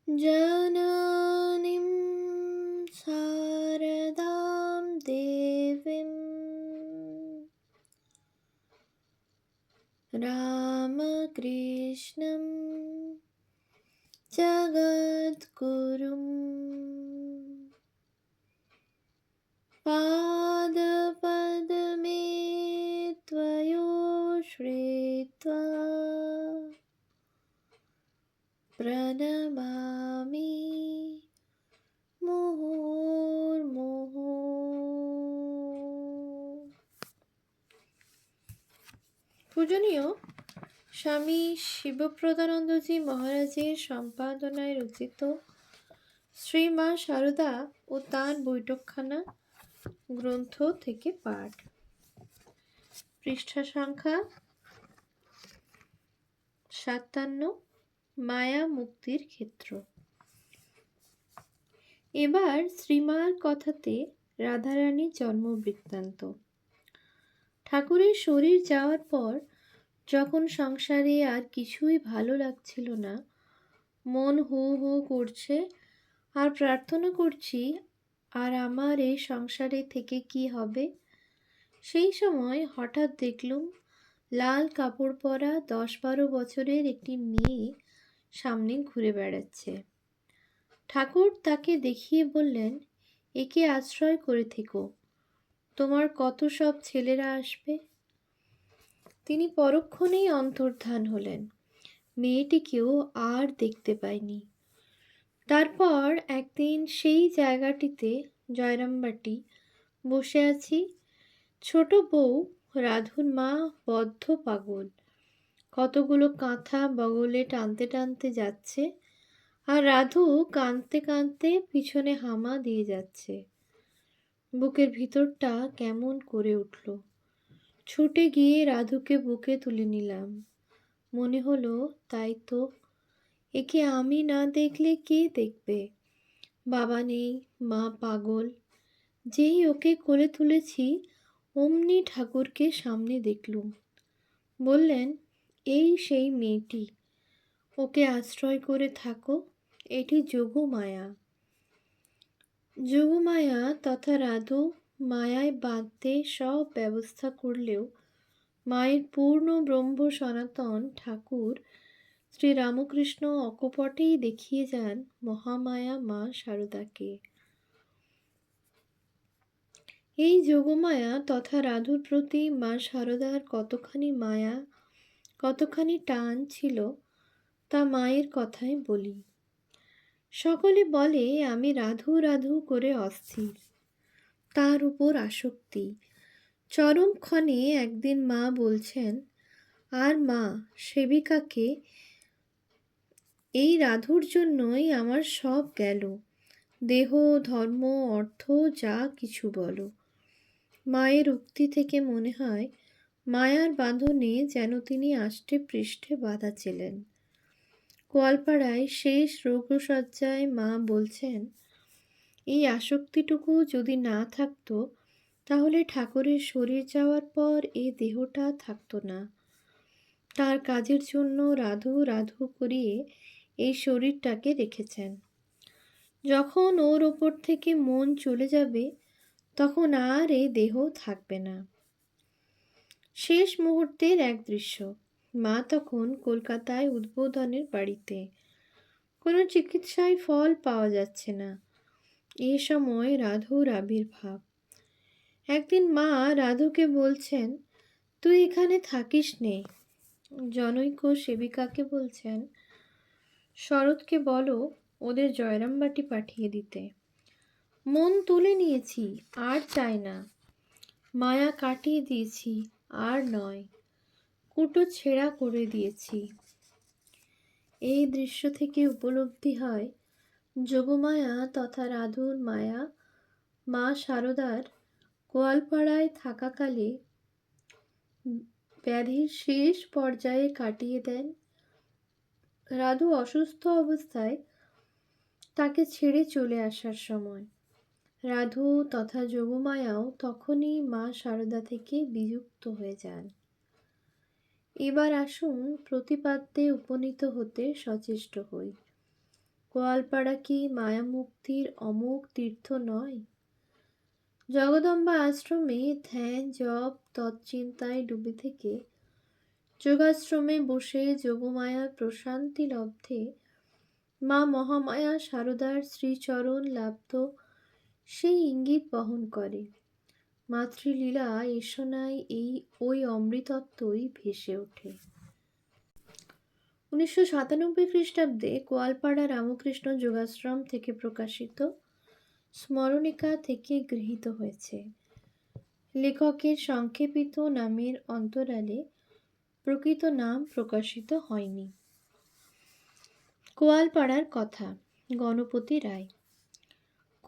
जननीं शारदां देवीं रामकृष्णं जगद्गुरुं पादपद्मे त्वयो श्रीत्वा प्रणमामि মুহুর্মুহু। পূজনীয় স্বামী শিবপ্রদানন্দজি মহারাজের সম্পাদনায় রচিত শ্রীমা সারদা ও তাঁর বৈঠকখানা গ্রন্থ থেকে পাঠ। পৃষ্ঠা সংখ্যা 57, মায়া মুক্তির ক্ষেত্র। এবার শ্রীমার কথাতে রাধারানীর জন্ম বৃত্তান্ত। ঠাকুরের শরীর যাওয়ার পর যখন সংসারে আর কিছুই ভালো লাগছিল না, মন হু হু করছে, আর প্রার্থনা করছি আর আমার এই সংসারে থেকে কি হবে, সেই সময় হঠাৎ দেখলুম লাল কাপড় পরা 10-12 বছরের একটি মেয়ে সামনে ঘুরে বেড়াচ্ছে। ঠাকুর তাকে দেখিয়ে বললেন, একে আশ্রয় করে থেকো, তোমার কত সব ছেলেরা আসবে। তিনি পরক্ষণেই অন্তর্ধান হলেন, মেয়েটিকেও আর দেখতে পাইনি। তারপর একদিন সেই জায়গাটিতে, জয়রামবাটি, বসে আছি। ছোট বউ রাধুর মা বদ্ধ পাগল, কতগুলো কাঁথা বগলে টানতে টানতে যাচ্ছে, আর রাধু কাঁদতে কাঁদতে পিছনে হামা দিয়ে যাচ্ছে। বুকের ভিতরটা কেমন করে উঠল। ছুটে গিয়ে রাধুকে বুকে তুলে নিলাম। মনে হলো, তাই তো, একে আমি না দেখলে কে দেখবে। বাবা নেই, মা পাগল। যেই ওকে কোলে তুলেছি অমনি ঠাকুরকে সামনে দেখলুম। বললেন, এই সেই মেয়েটি, ওকে আশ্রয় করে থাকো, এটি যোগমায়া। যোগমায়া তথা রাধু মায়ায় বাঁধতে সব ব্যবস্থা করলেও মায়ের পূর্ণ ব্রহ্ম সনাতন ঠাকুর শ্রীরামকৃষ্ণ অকপটেই দেখিয়ে যান মহামায়া মা শারদাকে। এই যোগমায়া তথা রাধুর প্রতি মা শারদার কতখানি মায়া, কতখানি টান ছিল, তা মায়ের কথায় বলি। সকলে বলে আমি রাধু রাধু করে অস্থির, তার উপর আসক্তি। চরমক্ষণে একদিন মা বলছেন, আর মা, সেবিকাকে, এই রাধুর জন্যই আমার সব গেল, দেহ, ধর্ম, অর্থ, যা কিছু বলো। মায়ের উক্তি থেকে মনে হয় মায়ার বাঁধনে যেন তিনি আষ্টে পৃষ্ঠে বাঁধা ছিলেন। গোয়ালপাড়ায় শেষ রোগশয্যায় মা বলছেন, এই আসক্তিটুকু যদি না থাকতো তাহলে ঠাকুরের শরীর যাওয়ার পর এই দেহটা থাকতো না। তার কাজের জন্য রাধু রাধু করিয়ে এই শরীরটাকে রেখেছেন। যখন ওর ওপর থেকে মন চলে যাবে তখন আর এই দেহ থাকবে না। শেষ মুহূর্তের এক দৃশ্য। মা তখন কলকাতায় উদ্বোধনের বাড়িতে। কোনো চিকিৎসায় ফল পাওয়া যাচ্ছে না। এ সময় রাধুর আবির্ভাব। একদিন মা রাধুকে বলছেন, তুই এখানে থাকিস নে। জনৈক সেবিকাকে বলছেন, শরৎকে বলো ওদের জয়রামবাটি পাঠিয়ে দিতে। মন তুলে নিয়েছি, আর চাই না। মায়া কাটিয়ে দিয়েছি, আর নয়। কুটো ছেঁড়া করে দিয়েছি। এই দৃশ্য থেকে উপলব্ধি হয় যোগমায়া তথা রাধুর মায়া মা শারদার গোয়ালপাড়ায় থাকাকালে ব্যাধির শেষ পর্যায়ে কাটিয়ে দেন। রাধু অসুস্থ অবস্থায় তাকে ছেড়ে চলে আসার সময় রাধু তথা যোগমায়াও তখনই মা শারদা থেকে বিযুক্ত হয়ে যান। এবার আসুন প্রতিপাদ্যে উপনীত হতে সচেষ্ট হই। গোয়ালপাড়া কি মায়ামুক্তির অমোঘ তীর্থ নয়? জগদম্বা আশ্রমে ধ্যান জপ তৎচিন্তায় ডুবে থেকে যোগাশ্রমে বসে যোগমায়ার প্রশান্তি লব্ধে মা মহামায়া সারদার শ্রীচরণ লাব্ধ সেই ইঙ্গিত বহন করে। মাতৃলীলা এসনায় ওই অমৃতত্বই ভেসে ওঠে। 1997 খ্রিস্টাব্দে গোয়ালপাড়া রামকৃষ্ণ যোগাশ্রম থেকে প্রকাশিত স্মরণিকা থেকে গৃহীত হয়েছে। লেখকের সংক্ষেপিত নামের অন্তরালে প্রকৃত নাম প্রকাশিত হয়নি। গোয়ালপাড়ার কথা। গণপতি রায়।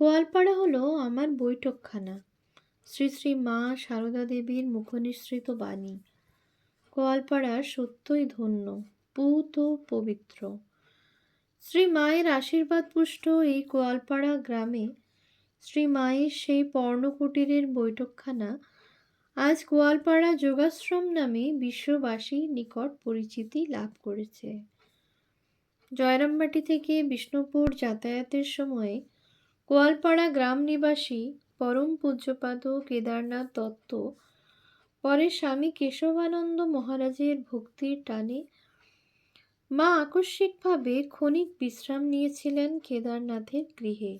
গোয়ালপাড়া হলো আমার বৈঠকখানা। শ্রী শ্রী মা সারদা দেবীর মুখনিসৃত বাণী। গোয়ালপাড়া সত্যই ধন্য, পূত ও পবিত্র। শ্রী মায়ের আশীর্বাদ পুষ্ট এই গোয়ালপাড়া গ্রামে শ্রী মায়ের সেই পর্ণকুটিরের বৈঠকখানা আজ গোয়ালপাড়া যোগাশ্রম নামে বিশ্ববাসীর নিকট পরিচিতি লাভ করেছে। জয়রামবাটি থেকে বিষ্ণুপুর যাতায়াতের সময়ে গোয়ালপাড়া গ্রাম নিবাসী পরম পূজ্যপাদ কেদারনাথ দত্ত পরে স্বামী কেশবানন্দ মহারাজের ভক্তির টানে মা আকস্মিকভাবে ক্ষণিক বিশ্রাম নিয়েছিলেন কেদারনাথের গৃহে।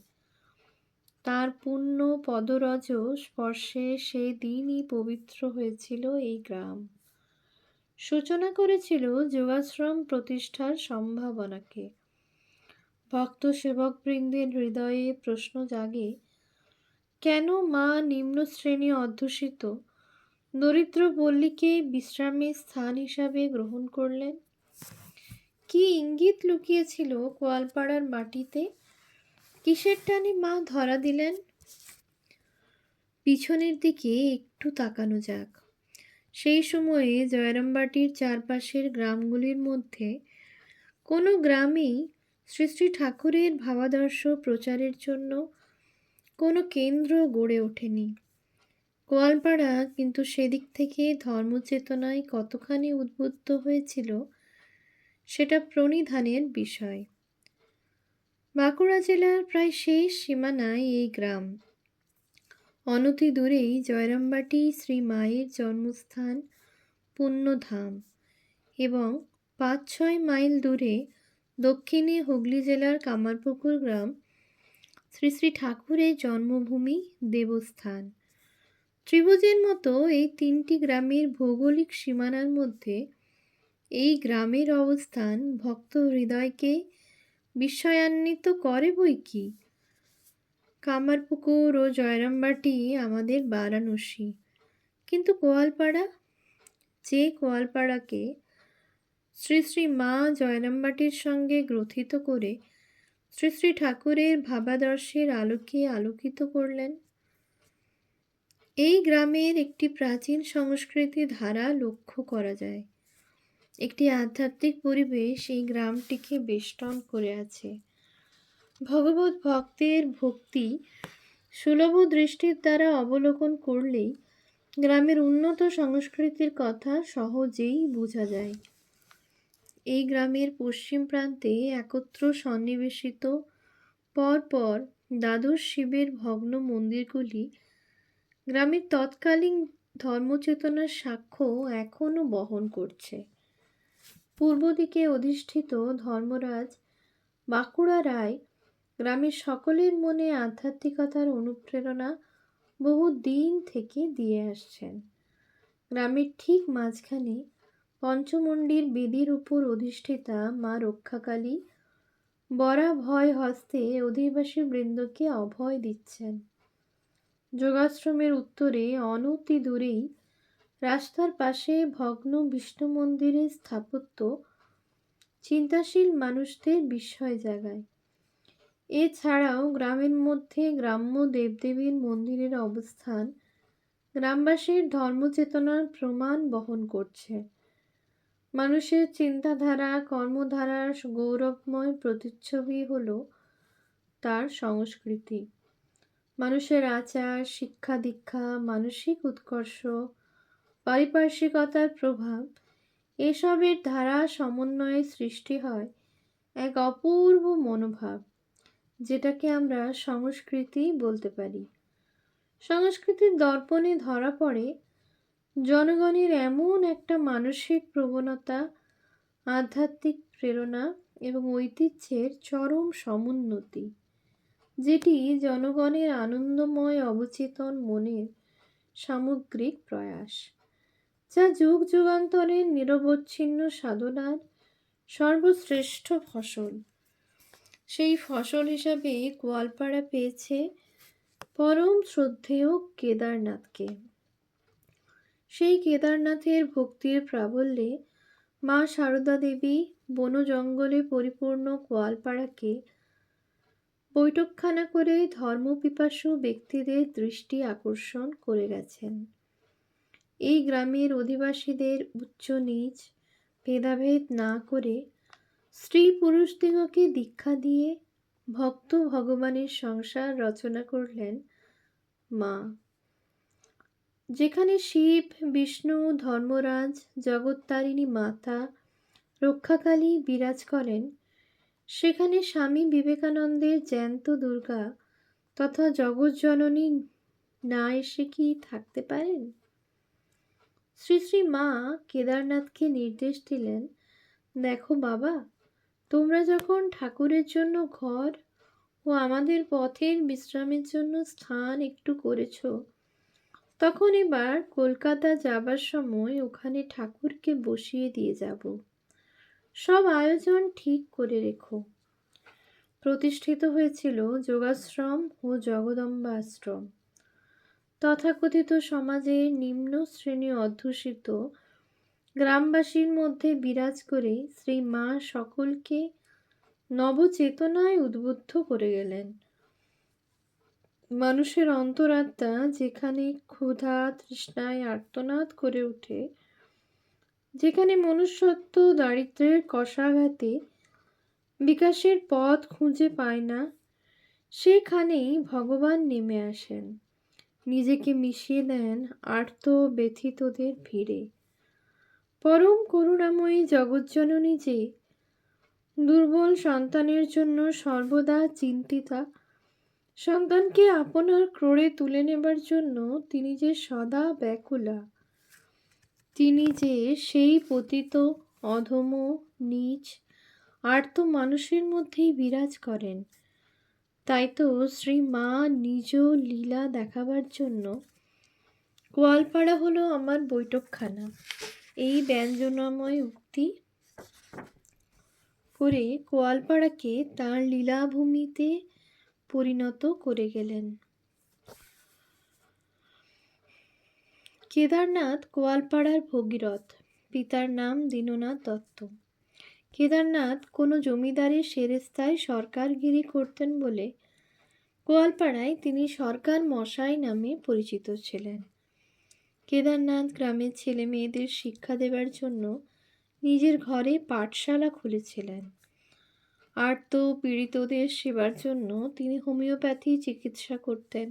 তার পুণ্য পদরজ স্পর্শে সেই দিনই পবিত্র হয়েছিল এই গ্রাম। সূচনা করেছিল যোগাশ্রম প্রতিষ্ঠার সম্ভাবনাকে। ভক্ত সেবকবৃন্দের হৃদয়ে প্রশ্ন জাগে, কেন মা নিম্ন শ্রেণী অধ্যুষিত দরিদ্র পল্লীকে বিশ্রামের স্থান হিসাবে গ্রহণ করলেন? কি ইঙ্গিত লুকিয়েছিল গোয়ালপাড়ার মাটিতে? কিসের টানে মা ধরা দিলেন? পিছনের দিকে একটু তাকানো যাক। সেই সময়ে জয়রামবাটির চারপাশের গ্রামগুলির মধ্যে কোনো গ্রামেই শ্রী শ্রী ঠাকুরের ভাবাদর্শ প্রচারের জন্য কোনো কেন্দ্র গড়ে ওঠেনি। গোয়ালপাড়া কিন্তু সেদিক থেকে ধর্মচেতনায় কতখানি উদ্বুদ্ধ হয়েছিল সেটা প্রণিধানের বিষয়। বাঁকুড়া জেলার প্রায় শেষ সীমানায় এই গ্রাম। অনতি দূরেই জয়রামবাটি শ্রী মায়ের জন্মস্থান পুণ্যধাম এবং 5-6 মাইল দূরে দক্ষিণে হুগলি জেলার কামারপুকুর গ্রাম শ্রী শ্রী ঠাকুরের জন্মভূমি দেবস্থান। ত্রিভুজের মতো এই 3টি গ্রামের ভৌগোলিক সীমানার মধ্যে এই গ্রামের অবস্থান ভক্ত হৃদয়কে বিস্ময়ান্বিত করে বই কি। কামারপুকুর ও জয়রামবাটি আমাদের বারাণসী, কিন্তু গোয়ালপাড়া, যে গোয়ালপাড়াকে শ্রী শ্রী মা জয়রামবাটির সঙ্গে গ্রথিত করে শ্রী শ্রী ঠাকুরের ভাবাদর্শের আলোকে আলোকিত করলেন। এই গ্রামের একটি প্রাচীন সংস্কৃতি ধারা লক্ষ্য করা যায়। একটি আধ্যাত্মিক পরিবেশ এই গ্রামটিকে বেষ্টন করে আছে। ভগবত ভক্তের ভক্তি সুলভ দৃষ্টির দ্বারা অবলোকন করলেই গ্রামের উন্নত সংস্কৃতির কথা সহজেই বোঝা যায়। এই গ্রামের পশ্চিম প্রান্তে একত্র সন্নিবেশিত পরপর দ্বাদশ শিবের ভগ্ন মন্দিরগুলি গ্রামের তৎকালীন ধর্মচেতনার সাক্ষ্য এখনও বহন করছে। পূর্ব দিকে অধিষ্ঠিত ধর্মরাজ বাঁকুড়া রায় গ্রামের সকলের মনে আধ্যাত্মিকতার অনুপ্রেরণা বহু দিন থেকে দিয়ে আসছেন। গ্রামের ঠিক মাঝখানে পঞ্চমন্ডির বেদির উপর অধিষ্ঠিতা মা রক্ষাকালী বরা ভয় হস্তে অধিবাসী বৃন্দকে অভয় দিচ্ছেন। যোগাশ্রমের উত্তরে অনতি দূরেই রাস্তার পাশে ভগ্ন বিষ্ণু মন্দিরের স্থাপত্য চিন্তাশীল মানুষদের বিস্ময় জাগায়। এছাড়াও গ্রামের মধ্যে গ্রাম্য দেবদেবীর মন্দিরের অবস্থান গ্রামবাসীর ধর্মচেতনার প্রমাণ বহন করছে। মানুষের চিন্তাধারা কর্মধারার গৌরবময় প্রতিচ্ছবি হল তার সংস্কৃতি। মানুষের আচার শিক্ষা দীক্ষা মানসিক উৎকর্ষ পারিপার্শ্বিকতার প্রভাব এসবের ধারা সমন্বয়ে সৃষ্টি হয় এক অপূর্ব মনোভাব, যেটাকে আমরা সংস্কৃতি বলতে পারি। সংস্কৃতির দর্পণে ধরা পড়ে জনগণের এমন একটা মানসিক প্রবণতা, আধ্যাত্মিক প্রেরণা এবং ঐতিহ্যের চরম সমুন্নতি, যেটি জনগণের আনন্দময় অবচেতন মনের সামগ্রিক প্রয়াস, যা যুগ যুগান্তরের নিরবচ্ছিন্ন সাধনার সর্বশ্রেষ্ঠ ফসল। সেই ফসল হিসাবে গোয়ালপাড়া পেয়েছে পরম শ্রদ্ধেয় কেদারনাথকে। সেই কেদারনাথের ভক্তির প্রাবল্যে মা সারদা দেবী বন জঙ্গলে পরিপূর্ণ গোয়ালপাড়াকে বৈঠকখানা করে ধর্মপিপাসু ব্যক্তিদের দৃষ্টি আকর্ষণ করে গেছেন। এই গ্রামের অধিবাসীদের উচ্চ নীচ ভেদাভেদ না করে স্ত্রী পুরুষদিগকে দীক্ষা দিয়ে ভক্ত ভগবানের সংসার রচনা করলেন মা। যেখানে শিব, বিষ্ণু, ধর্মরাজ, জগত্তারিণী মাতা, রক্ষাকালী বিরাজ করেন, সেখানে স্বামী বিবেকানন্দের জ্যান্ত দুর্গা তথা জগৎজননী না এসে কি থাকতে পারেন? শ্রী শ্রী মা কেদারনাথকে নির্দেশ দিলেন, দেখো বাবা, তোমরা যখন ঠাকুরের জন্য ঘর ও আমাদের পথের বিশ্রামের জন্য স্থান একটু করেছ, তখন এবার কলকাতা যাবার সময় ওখানে ঠাকুরকে বসিয়ে দিয়ে যাব। সব আয়োজন ঠিক করে রেখো। প্রতিষ্ঠিত হয়েছিল যোগাশ্রম ও জগদম্বা আশ্রম। তথাকথিত সমাজের নিম্ন শ্রেণী অধ্যুষিত গ্রামবাসীর মধ্যে বিরাজ করে শ্রী মা সকলকে নবচেতনায় উদ্বুদ্ধ করে গেলেন। মানুষের অন্তরাত্মা যেখানে ক্ষুধা তৃষ্ণায় আর্তনাদ করে ওঠে, যেখানে মনুষ্যত্ব দারিদ্র্যের কষাঘাতে বিকাশের পথ খুঁজে পায় না, সেখানেই ভগবান নেমে আসেন, নিজেকে মিশিয়ে দেন আর্ত ব্যথিতদের ভিড়ে। পরম করুণাময়ী জগজ্জননী যে দুর্বল সন্তানের জন্য সর্বদা চিন্তিতা, সন্তানকে আপনার ক্রোড়ে তুলে নেবার জন্য তিনি যে সদা ব্যাকুলা, তিনি যে সেই পতিত অধম নীচ আর্ত মানুষের মধ্যেই বিরাজ করেন, তাই তো শ্রী মা নিজ লীলা দেখাবার জন্য গোয়ালপাড়া হলো আমার বৈঠকখানা, এই ব্যঞ্জনাময় উক্তি করে গোয়ালপাড়াকে তাঁর লীলাভূমিতে পরিণত করে গেলেন। কেদারনাথ গোয়ালপাড়ার ভগীরথ, পিতার নাম দীননাথ দত্ত। কেদারনাথ কোনো জমিদারের সেরেস্তায় সরকারগিরি করতেন বলে গোয়ালপাড়ায় তিনি সরকার মশাই নামে পরিচিত ছিলেন। কেদারনাথ গ্রামের ছেলে মেয়েদের শিক্ষা দেবার জন্য নিজের ঘরে পাঠশালা খুলেছিলেন। আর্ত পীড়িতদের সেবার জন্য তিনি হোমিওপ্যাথি চিকিৎসা করতেন।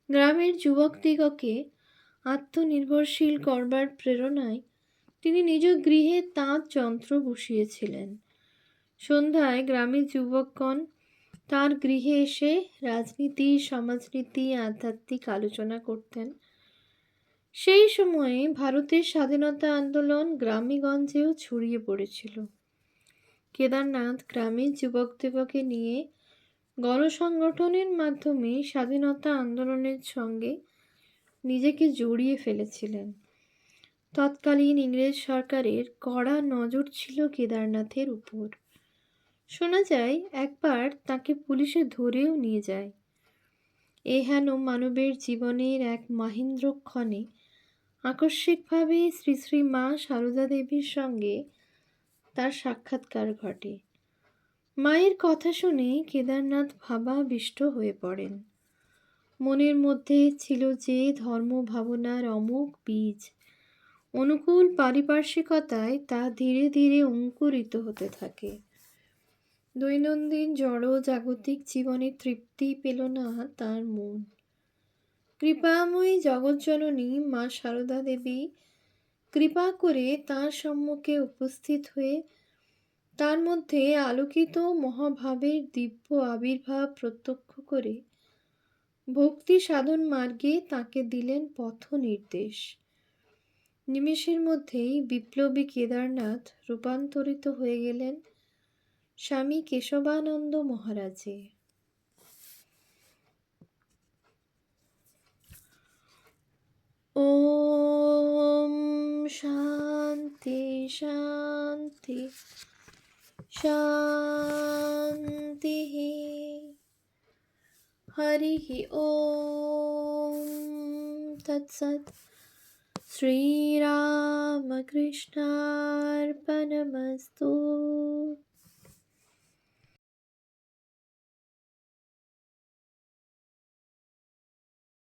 গ্রামের যুবকদিগকে আত্মনির্ভরশীল করবার প্রেরণায় তিনি নিজ গৃহে তাঁত যন্ত্র বসিয়েছিলেন। সন্ধ্যায় গ্রামের যুবকগণ তাঁর গৃহে এসে রাজনীতি, সমাজনীতি, আধ্যাত্মিক আলোচনা করতেন। সেই সময়ে ভারতের স্বাধীনতা আন্দোলন গ্রামেগঞ্জেও ছড়িয়ে পড়েছিল। কেদারনাথ গ্রামের যুবকদিগকে নিয়ে গণসংগঠনের মাধ্যমে স্বাধীনতা আন্দোলনের সঙ্গে নিজেকে জড়িয়ে ফেলেছিলেন। তৎকালীন ইংরেজ সরকারের কড়া নজর ছিল কেদারনাথের উপর। শোনা যায় একবার তাকে পুলিশে ধরেও নিয়ে যায়। হেন মানবের জীবনের এক মাহেন্দ্রক্ষণে আকস্মিকভাবে শ্রী শ্রী মা সারদা দেবীর সঙ্গে তার সাক্ষাৎকার ঘটে। মায়ের কথা শুনে কেদারনাথ ভাবাবিষ্ট হয়ে পড়েন। মনের মধ্যে ছিল যে ধর্ম ভাবনার অমোঘ বীজ, অনুকূল পারিপার্শ্বিকতায় তা ধীরে ধীরে অঙ্কুরিত হতে থাকে। দৈনন্দিন জড় জাগতিক জীবনে তৃপ্তি পেল না তার মন। কৃপাময়ী জগজ্জননী মা সারদা দেবী কৃপা করে তাঁর সম্মুখে উপস্থিত হয়ে তার মধ্যে আলোকিত মহাভাবের দিব্য আবির্ভাব প্রত্যক্ষ করে ভক্তি সাধন মার্গে তাকে দিলেন পথ নির্দেশ। নিমেষের মধ্যেই বিপ্লবী কেদারনাথ রূপান্তরিত হয়ে গেলেন স্বামী কেশবানন্দ মহারাজে। ওম শান্তি শান্তি শান্তি। হরিঃ ওম তৎসৎ। শ্রীরামকৃষ্ণার্পণমস্তু।